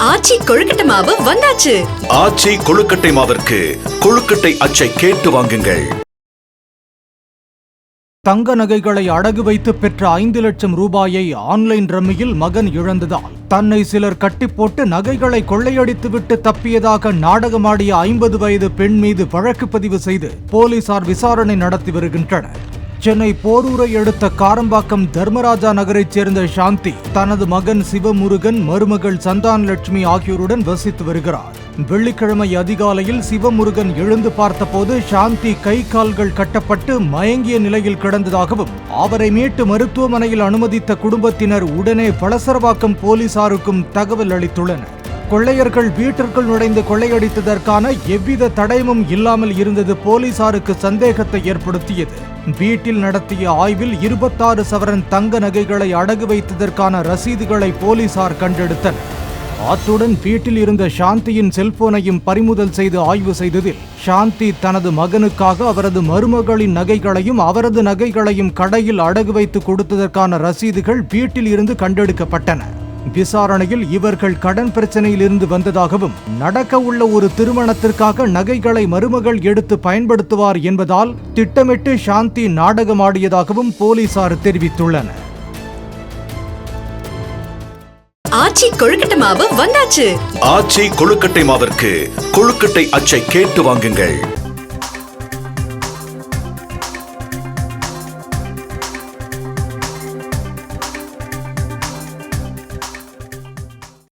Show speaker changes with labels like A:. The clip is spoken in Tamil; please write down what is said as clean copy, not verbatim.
A: ஆச்சி கொழுக்கட்டை மாவு வந்தாச்சு.
B: ஆச்சி கொழுக்கட்டை மாவிற்கு கொழுக்கட்டை அச்சை கேட்டு வாங்குங்கள்.
C: தங்க நகைகளை அடகு வைத்து பெற்ற 5 லட்சம் ரூபாயை ஆன்லைன் ரம்மியில் மகன் இழந்ததால் தன்னை சிலர் கட்டி போட்டு நகைகளை கொள்ளையடித்துவிட்டு தப்பியதாக நாடகமாடிய 50 வயது பெண் மீது வழக்கு பதிவு செய்து போலீசார் விசாரணை நடத்தி வருகின்றனர். சென்னை போரூரை அடுத்த காரம்பாக்கம் தர்மராஜா நகரைச் சேர்ந்த சாந்தி தனது மகன் சிவமுருகன், மருமகள் சந்தான லட்சுமி ஆகியோருடன் வசித்து வருகிறார். வெள்ளிக்கிழமை அதிகாலையில் சிவமுருகன் எழுந்து பார்த்தபோது சாந்தி கை கால்கள் கட்டப்பட்டு மயங்கிய நிலையில் கிடந்ததாகவும் அவரை மீட்டு மருத்துவமனையில் அனுமதித்த குடும்பத்தினர் உடனே பலசரவாக்கம் போலீசாருக்கும் தகவல் அளித்துள்ளனர். கொள்ளையர்கள் வீட்டிற்குள் நுழைந்து கொள்ளையடித்ததற்கான எவ்வித தடயமும் இல்லாமல் இருந்தது போலீசாருக்கு சந்தேகத்தை ஏற்படுத்தியது. வீட்டில் நடத்திய ஆய்வில் 26 சவரன் தங்க நகைகளை அடகு வைத்ததற்கான ரசீதுகளை போலீசார் கண்டெடுத்தனர். அத்துடன் வீட்டில் இருந்த சாந்தியின் செல்போனையும் பறிமுதல் செய்து ஆய்வு செய்ததில் சாந்தி தனது மகனுக்காக அவரது மருமகளின் நகைகளையும் அவரது நகைகளையும் கடையில் அடகு வைத்து கொடுத்ததற்கான ரசீதுகள் வீட்டில் இருந்து கண்டெடுக்கப்பட்டன. விசாரணையில் இவர்கள் கடன் பிரச்சனையில் இருந்து வந்ததாகவும் நடக்க உள்ள ஒரு திருமணத்திற்காக நகைகளை மருமகள் எடுத்து பயன்படுத்துவார் என்பதால் திட்டமிட்டு சாந்தி நாடகமாடியதாகவும் போலீசார் தெரிவித்துள்ளனர்.
A: ஆச்சி கொழுக்கட்டை மாவு வந்தாச்சு.
B: ஆச்சி கொழுக்கட்டை மாவிற்கு கொழுக்கட்டை அச்சை கேட்டு வாங்குங்கள்.